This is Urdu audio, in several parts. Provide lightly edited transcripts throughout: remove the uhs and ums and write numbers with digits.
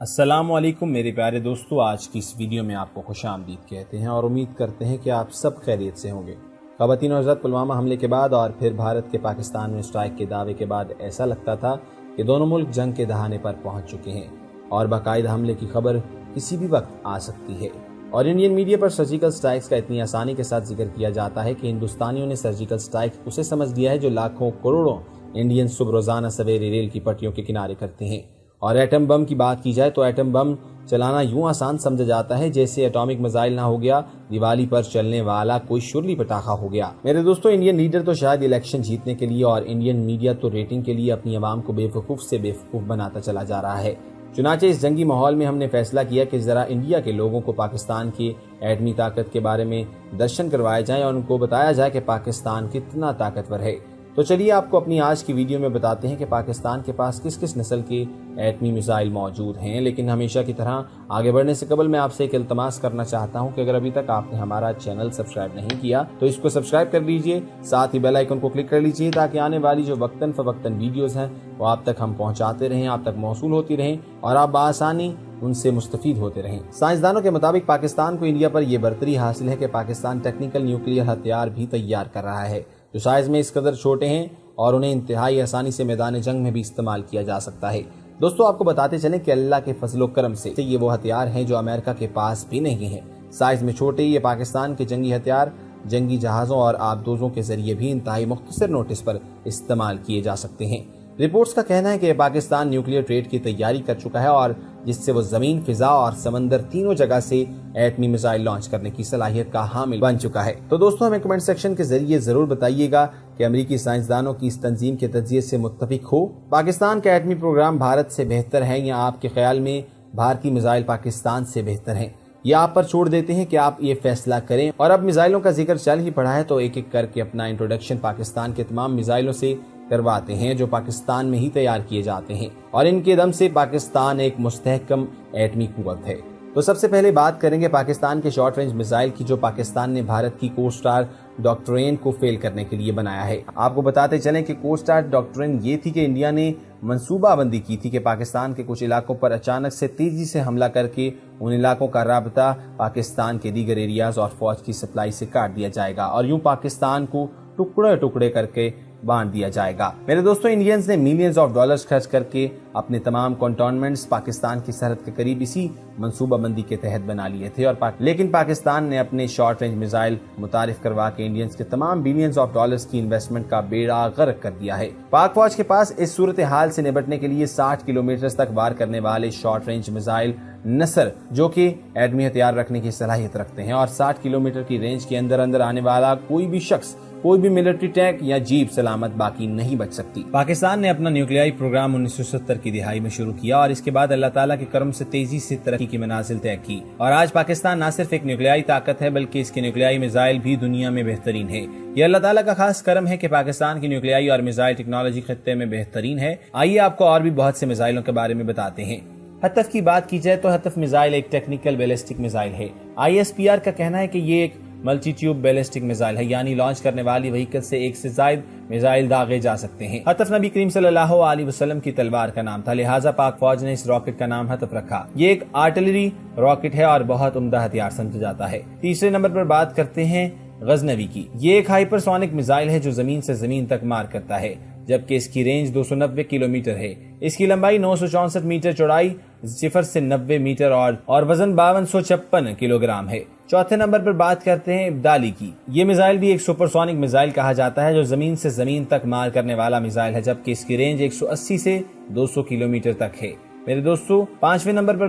السلام علیکم میرے پیارے دوستو، آج کی اس ویڈیو میں آپ کو خوش آمدید کہتے ہیں اور امید کرتے ہیں کہ آپ سب خیریت سے ہوں گے۔ خواتین و حضرات، پلوامہ حملے کے بعد اور پھر بھارت کے پاکستان میں اسٹرائیک کے دعوے کے بعد ایسا لگتا تھا کہ دونوں ملک جنگ کے دہانے پر پہنچ چکے ہیں اور باقاعدہ حملے کی خبر کسی بھی وقت آ سکتی ہے۔ اور انڈین میڈیا پر سرجیکل سٹرائکس کا اتنی آسانی کے ساتھ ذکر کیا جاتا ہے کہ ہندوستانیوں نے سرجیکل سٹرائک اسے سمجھ لیا ہے جو لاکھوں کروڑوں انڈین صبح روزانہ سویرے ریل کی پٹریوں کے کنارے کرتے ہیں۔ اور ایٹم بم کی بات کی جائے تو ایٹم بم چلانا یوں آسان سمجھا جاتا ہے جیسے ایٹامک میزائل نہ ہو گیا دیوالی پر چلنے والا کوئی شرلی پٹاخہ ہو گیا۔ میرے دوستو، انڈین لیڈر تو شاید الیکشن جیتنے کے لیے اور انڈین میڈیا تو ریٹنگ کے لیے اپنی عوام کو بے وقوف سے بے وقوف بناتا چلا جا رہا ہے۔ چنانچہ اس جنگی ماحول میں ہم نے فیصلہ کیا کہ ذرا انڈیا کے لوگوں کو پاکستان کی ایٹمی طاقت کے بارے میں درشن کروائے جائیں اور ان کو بتایا جائے کہ پاکستان کتنا طاقتور ہے۔ تو چلیے آپ کو اپنی آج کی ویڈیو میں بتاتے ہیں کہ پاکستان کے پاس کس کس نسل کے ایٹمی میزائل موجود ہیں۔ لیکن ہمیشہ کی طرح آگے بڑھنے سے قبل میں آپ سے ایک التماس کرنا چاہتا ہوں کہ اگر ابھی تک آپ نے ہمارا چینل سبسکرائب نہیں کیا تو اس کو سبسکرائب کر لیجئے، ساتھ ہی بیل آئیکن کو کلک کر لیجئے تاکہ آنے والی جو وقتاً فوقتاً ویڈیوز ہیں وہ آپ تک ہم پہنچاتے رہیں، آپ تک موصول ہوتی رہیں اور آپ بآسانی ان سے مستفید ہوتے رہیں۔ سائنسدانوں کے مطابق پاکستان کو انڈیا پر یہ برتری حاصل ہے کہ پاکستان ٹیکنیکل نیوکلیئر ہتھیار بھی تیار کر رہا ہے جو سائز میں اس قدر چھوٹے ہیں اور انہیں انتہائی آسانی سے میدان جنگ میں بھی استعمال کیا جا سکتا ہے۔ دوستو، آپ کو بتاتے چلیں کہ اللہ کے فضل و کرم سے یہ وہ ہتھیار ہیں جو امریکہ کے پاس بھی نہیں ہیں۔ سائز میں چھوٹے یہ پاکستان کے جنگی ہتھیار جنگی جہازوں اور آبدوزوں کے ذریعے بھی انتہائی مختصر نوٹس پر استعمال کیے جا سکتے ہیں۔ رپورٹس کا کہنا ہے کہ پاکستان نیوکلیئر ٹریڈ کی تیاری کر چکا ہے اور جس سے وہ زمین، فضا اور سمندر تینوں جگہ سے ایٹمی میزائل لانچ کرنے کی صلاحیت کا حامل بن چکا ہے۔ تو دوستو، ہمیں کمنٹ سیکشن کے ذریعے ضرور بتائیے گا کہ امریکی سائنسدانوں کی اس تنظیم کے تجزیے سے متفق ہو پاکستان کا ایٹمی پروگرام بھارت سے بہتر ہے یا آپ کے خیال میں بھارتی میزائل پاکستان سے بہتر ہیں؟ یہ آپ پر چھوڑ دیتے ہیں کہ آپ یہ فیصلہ کریں۔ اور اب میزائلوں کا ذکر چل ہی پڑا ہے تو ایک ایک کر کے اپنا انٹروڈکشن پاکستان کے تمام میزائلوں سے کرواتے ہیں جو پاکستان میں ہی تیار کیے جاتے ہیں اور ان کے دم سے پاکستان ایک مستحکم ایٹمی قوت ہے۔ تو سب سے پہلے بات کریں گے پاکستان کے شارٹ رینج میزائل کی جو پاکستان نے بھارت کی کو سٹار ڈاکٹرین کو فیل کرنے کے لیے بنایا ہے۔ آپ کو بتاتے چلیں کہ کو سٹار ڈاکٹرین یہ تھی کہ انڈیا نے منصوبہ بندی کی تھی کہ پاکستان کے کچھ علاقوں پر اچانک سے تیزی سے حملہ کر کے ان علاقوں کا رابطہ پاکستان کے دیگر ایریاز اور فوج کی سپلائی سے کاٹ دیا جائے گا اور یوں پاکستان کو ٹکڑے ٹکڑے کر کے بانٹ دیا جائے گا۔ میرے دوستو، انڈینز نے ملینز آف ڈالرز خرچ کر کے اپنے تمام کنٹونمنٹس پاکستان کی سرحد کے قریب اسی منصوبہ بندی کے تحت بنا لیے تھے اور لیکن پاکستان نے اپنے شارٹ رینج میزائل متعارف کروا کے انڈینز کے تمام بلینز آف ڈالرز کی انویسٹمنٹ کا بیڑا غرق کر دیا ہے۔ پاک فوج کے پاس اس صورتحال سے نمٹنے کے لیے 60 کلومیٹر تک وار کرنے والے شارٹ رینج میزائل نصر جو کہ ایٹمی ہتھیار رکھنے کی صلاحیت رکھتے ہیں اور 60 کلومیٹر کی رینج کے اندر آنے والا کوئی بھی شخص، کوئی بھی ملٹری ٹینک یا جیپ سلامت باقی نہیں بچ سکتی۔ پاکستان نے اپنا نیوکلیائی پروگرام 1970 کی دہائی میں شروع کیا اور اس کے بعد اللہ تعالیٰ کے کرم سے تیزی سے ترقی کی منازل طے کی اور آج پاکستان نہ صرف ایک نیوکلیائی طاقت ہے بلکہ اس کے نیوکلیائی میزائل بھی دنیا میں بہترین ہے۔ یہ اللہ تعالیٰ کا خاص کرم ہے کہ پاکستان کی نیوکلیائی اور میزائل ٹیکنالوجی خطے میں بہترین ہے۔ آئیے آپ کو اور بھی بہت سے میزائلوں کے بارے میں بتاتے ہیں۔ ہتف کی بات کی جائے تو ہتف میزائل ایک ٹیکنیکل بیلسٹک میزائل ہے۔ ISPR کا کہنا ہے کہ یہ ایک ملٹی ٹیوب بیلسٹک میزائل ہے، یعنی لانچ کرنے والی وہیکل سے ایک سے زائد میزائل داغے جا سکتے ہیں۔ ہتف نبی کریم صلی اللہ علیہ وسلم کی تلوار کا نام تھا، لہٰذا پاک فوج نے اس راکٹ کا نام ہتف رکھا۔ یہ ایک آرٹلری راکٹ ہے اور بہت عمدہ ہتھیار سمجھا جاتا ہے۔ تیسرے نمبر پر بات کرتے ہیں غزنوی کی۔ یہ ایک ہائپر سونک میزائل ہے جو زمین سے زمین تک مار کرتا ہے جبکہ اس کی رینج 290 کلومیٹر ہے۔ اس کی لمبائی 964 میٹر، چوڑائی 0 سے 90 میٹر اور وزن 5256 کلو گرام ہے۔ چوتھے نمبر پر بات کرتے ہیں ابدالی کی۔ یہ میزائل بھی ایک سپر سونک میزائل کہا جاتا ہے جو زمین سے زمین تک مار کرنے والا میزائل ہے جبکہ اس کی رینج 180 سے 200 کلومیٹر تک ہے۔ میرے دوستو، پانچویں نمبر پر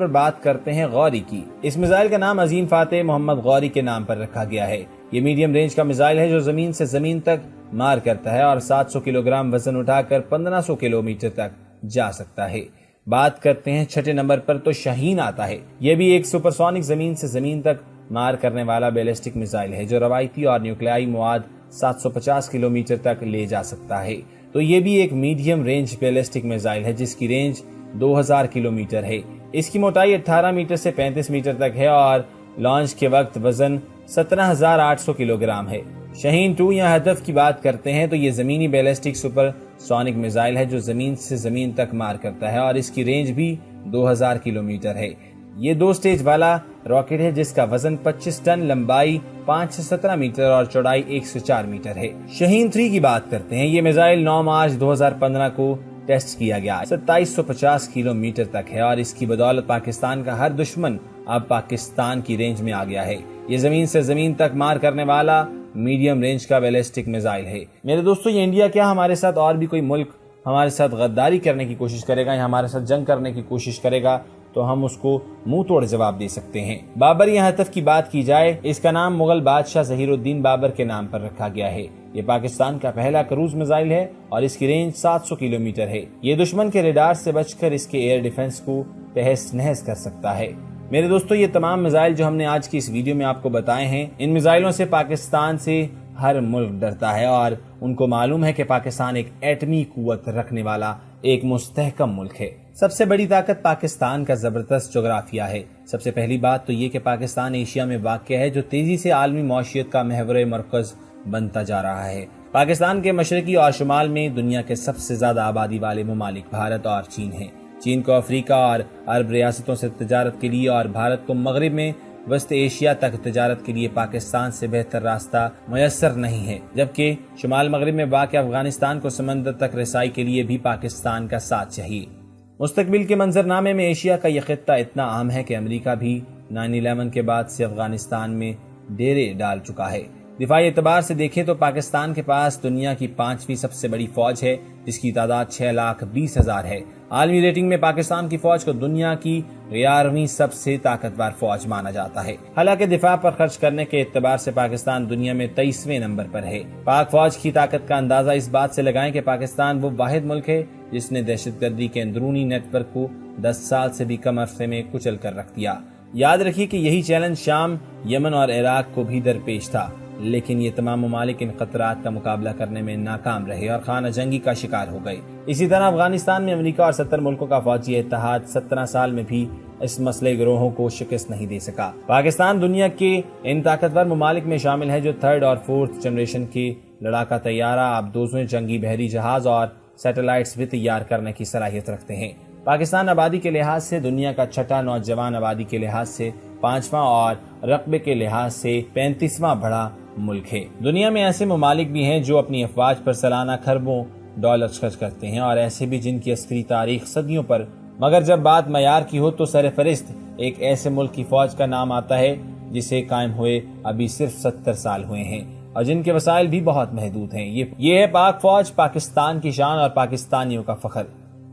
بات کرتے ہیں غوری کی۔ اس میزائل کا نام عظیم فاتح محمد غوری کے نام پر رکھا گیا ہے۔ یہ میڈیم رینج کا میزائل ہے جو زمین سے زمین تک مار کرتا ہے اور 700 کلو گرام وزن اٹھا کر 1500 کلومیٹر تک جا سکتا ہے۔ بات کرتے ہیں چھٹے نمبر پر تو شاہین آتا ہے۔ یہ بھی ایک سپر سونک زمین سے زمین تک مار کرنے والا بیلسٹک میزائل ہے جو روایتی اور نیوکلیائی مواد 750 کلومیٹر تک لے جا سکتا ہے۔ تو یہ بھی ایک میڈیم رینج بیلسٹک میزائل ہے جس کی رینج 2000 کلومیٹر ہے۔ اس کی موٹائی 18 میٹر سے 35 میٹر تک ہے اور لانچ کے وقت وزن 17800 کلو گرام ہے۔ شاہین 2 یا ہدف کی بات کرتے ہیں تو یہ زمینی بیلسٹک سپر سونک میزائل ہے جو زمین سے زمین تک مار کرتا ہے اور اس کی رینج بھی 2000 کلومیٹر ہے۔ یہ 2 سٹیج والا راکٹ ہے جس کا وزن 25 ٹن، لمبائی 5 سے 17 میٹر اور چوڑائی 1 سے 4 میٹر ہے۔ شاہین 3 کی بات کرتے ہیں۔ یہ میزائل 9 مارچ 2015 کو ٹیسٹ کیا گیا، 2750 کلومیٹر تک ہے اور اس کی بدولت پاکستان کا ہر دشمن اب پاکستان کی رینج میں آ گیا ہے۔ یہ زمین سے زمین تک مار کرنے والا میڈیم رینج کا بیلسٹک میزائل ہے۔ میرے دوستو، یہ انڈیا کیا ہمارے ساتھ اور بھی کوئی ملک ہمارے ساتھ غداری کرنے کی کوشش کرے گا یا ہمارے ساتھ جنگ کرنے کی کوشش کرے گا تو ہم اس کو منہ توڑ جواب دے سکتے ہیں۔ بابری ہاتف کی بات کی جائے، اس کا نام مغل بادشاہ ظہیر الدین بابر کے نام پر رکھا گیا ہے۔ یہ پاکستان کا پہلا کروز میزائل ہے اور اس کی رینج 700 کلومیٹر ہے۔ یہ دشمن کے ریڈار سے بچ کر اس کے ایئر ڈیفنس کو تہس نہس کر سکتا ہے۔ میرے دوستو، یہ تمام میزائل جو ہم نے آج کی اس ویڈیو میں آپ کو بتائے ہیں، ان میزائلوں سے پاکستان سے ہر ملک ڈرتا ہے اور ان کو معلوم ہے کہ پاکستان ایک ایٹمی قوت رکھنے والا ایک مستحکم ملک ہے۔ سب سے بڑی طاقت پاکستان کا زبردست جغرافیہ ہے۔ سب سے پہلی بات تو یہ کہ پاکستان ایشیا میں واقع ہے جو تیزی سے عالمی معیشت کا محور مرکز بنتا جا رہا ہے۔ پاکستان کے مشرقی اور شمال میں دنیا کے سب سے زیادہ آبادی والے ممالک بھارت اور چین ہیں۔ چین کو افریقہ اور عرب ریاستوں سے تجارت کے لیے اور بھارت کو مغرب میں وسط ایشیا تک تجارت کے لیے پاکستان سے بہتر راستہ میسر نہیں ہے، جبکہ شمال مغرب میں واقع افغانستان کو سمندر تک رسائی کے لیے بھی پاکستان کا ساتھ چاہیے۔ مستقبل کے منظرنامے میں ایشیا کا یہ خطہ اتنا عام ہے کہ امریکہ بھی 9/11 کے بعد سے افغانستان میں ڈیرے ڈال چکا ہے۔ دفاعی اعتبار سے دیکھیں تو پاکستان کے پاس دنیا کی 5ویں سب سے بڑی فوج ہے جس کی تعداد 6,20,000 ہے۔ عالمی ریٹنگ میں پاکستان کی فوج کو دنیا کی 11ویں سب سے طاقتور فوج مانا جاتا ہے۔ حالانکہ دفاع پر خرچ کرنے کے اعتبار سے پاکستان دنیا میں 23ویں نمبر پر ہے۔ پاک فوج کی طاقت کا اندازہ اس بات سے لگائیں کہ پاکستان وہ واحد ملک ہے جس نے دہشت گردی کے اندرونی نیٹ ورک کو 10 سال سے بھی کم عرصے میں کچل کر رکھ دیا۔ یاد رکھیے کہ یہی چیلنج شام، یمن اور عراق کو بھی درپیش تھا، لیکن یہ تمام ممالک ان خطرات کا مقابلہ کرنے میں ناکام رہے اور خانہ جنگی کا شکار ہو گئے۔ اسی طرح افغانستان میں امریکہ اور 70 ملکوں کا فوجی اتحاد 17 سال میں بھی اس مسئلے گروہوں کو شکست نہیں دے سکا۔ پاکستان دنیا کے ان طاقتور ممالک میں شامل ہے جو 3rd اور 4th جنریشن کے لڑاکا طیارہ، آبدوزیں، جنگی بحری جہاز اور سیٹلائٹس بھی تیار کرنے کی صلاحیت رکھتے ہیں۔ پاکستان آبادی کے لحاظ سے دنیا کا 6واں، نوجوان آبادی کے لحاظ سے 5واں اور رقبے کے لحاظ سے 35واں بڑا ملک ہے۔ دنیا میں ایسے ممالک بھی ہیں جو اپنی افواج پر سالانہ کھربوں ڈالر خرچ کرتے ہیں اور ایسے بھی جن کی عسکری تاریخ صدیوں پر، مگر جب بات معیار کی ہو تو سرفہرست ایک ایسے ملک کی فوج کا نام آتا ہے جسے قائم ہوئے ابھی صرف 70 سال ہوئے ہیں اور جن کے وسائل بھی بہت محدود ہیں۔ یہ ہے پاک فوج، پاکستان کی شان اور پاکستانیوں کا فخر۔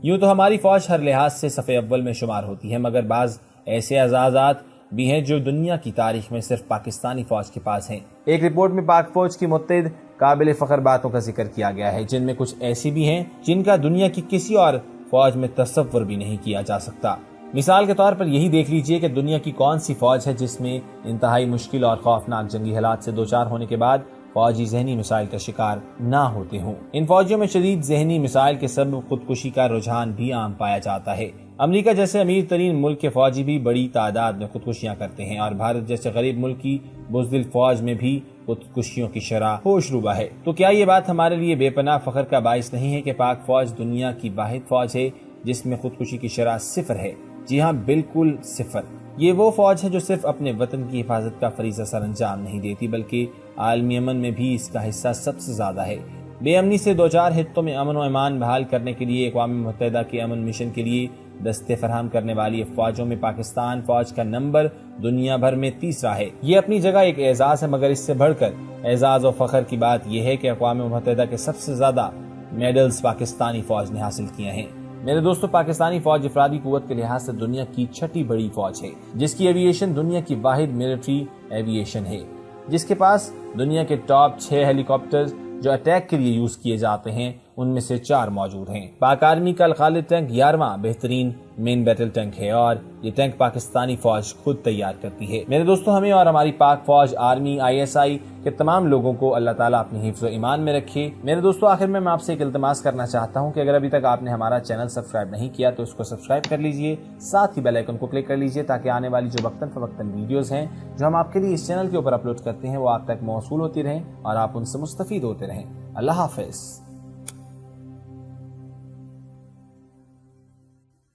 یوں تو ہماری فوج ہر لحاظ سے صف اول میں شمار ہوتی ہے، مگر بعض ایسے اعزازات بھی ہیں جو دنیا کی تاریخ میں صرف پاکستانی فوج کے پاس ہیں۔ ایک رپورٹ میں پاک فوج کی متعدد قابل فخر باتوں کا ذکر کیا گیا ہے، جن میں کچھ ایسی بھی ہیں جن کا دنیا کی کسی اور فوج میں تصور بھی نہیں کیا جا سکتا۔ مثال کے طور پر یہی دیکھ لیجئے کہ دنیا کی کون سی فوج ہے جس میں انتہائی مشکل اور خوفناک جنگی حالات سے دوچار ہونے کے بعد فوجی ذہنی مسائل کا شکار نہ ہوتے ہوں۔ ان فوجیوں میں شدید ذہنی مسائل کے سبب خودکشی کا رجحان بھی عام پایا جاتا ہے۔ امریکہ جیسے امیر ترین ملک کے فوجی بھی بڑی تعداد میں خودکشیاں کرتے ہیں اور بھارت جیسے غریب ملک کی بزدل فوج میں بھی خودکشیوں کی شرح ہوش روبہ ہے۔ تو کیا یہ بات ہمارے لیے بے پناہ فخر کا باعث نہیں ہے کہ پاک فوج دنیا کی واحد فوج ہے جس میں خودکشی کی شرح 0 ہے؟ جی ہاں، بالکل 0۔ یہ وہ فوج ہے جو صرف اپنے وطن کی حفاظت کا فریضہ سر انجام نہیں دیتی بلکہ عالمی امن میں بھی اس کا حصہ سب سے زیادہ ہے۔ بے امنی سے دوچار خطوں میں امن و امان بحال کرنے کے لیے اقوام متحدہ کے امن مشن کے لیے دستے فراہم کرنے والی افواجوں میں پاکستان فوج کا نمبر دنیا بھر میں 3 ہے۔ یہ اپنی جگہ ایک اعزاز ہے، مگر اس سے بڑھ کر اعزاز و فخر کی بات یہ ہے کہ اقوام متحدہ کے سب سے زیادہ میڈلز پاکستانی فوج نے حاصل کیے ہیں۔ میرے دوستو، پاکستانی فوج افرادی قوت کے لحاظ سے دنیا کی 6ٹھی بڑی فوج ہے، جس کی ایویشن دنیا کی واحد ملٹری ایویشن ہے، جس کے پاس دنیا کے ٹاپ 6 ہیلی کاپٹرز جو اٹیک کے لیے یوز کیے جاتے ہیں ان میں سے 4 موجود ہیں۔ پاک آرمی کا الخالد ٹینک 11واں بہترین مین بیٹل ٹینک ہے اور یہ ٹینک پاکستانی فوج خود تیار کرتی ہے۔ میرے دوستو، ہمیں اور ہماری پاک فوج، آرمی، ISI کے تمام لوگوں کو اللہ تعالیٰ اپنی حفظ و ایمان میں رکھے۔ میرے دوستو، آخر میں آپ سے ایک التماس کرنا چاہتا ہوں کہ اگر ابھی تک آپ نے ہمارا چینل سبسکرائب نہیں کیا تو اس کو سبسکرائب کر لیجئے، ساتھ ہی بیل آئیکن کو کلک کر لیجئے تاکہ آنے والی جو وقتاً فوقتاً ویڈیوز ہیں جو ہم آپ کے لیے اس چینل کے اوپر اپلوڈ کرتے ہیں وہ آپ تک موصول ہوتی رہیں اور آپ ان سے مستفید ہوتے رہیں۔ اللہ حافظ۔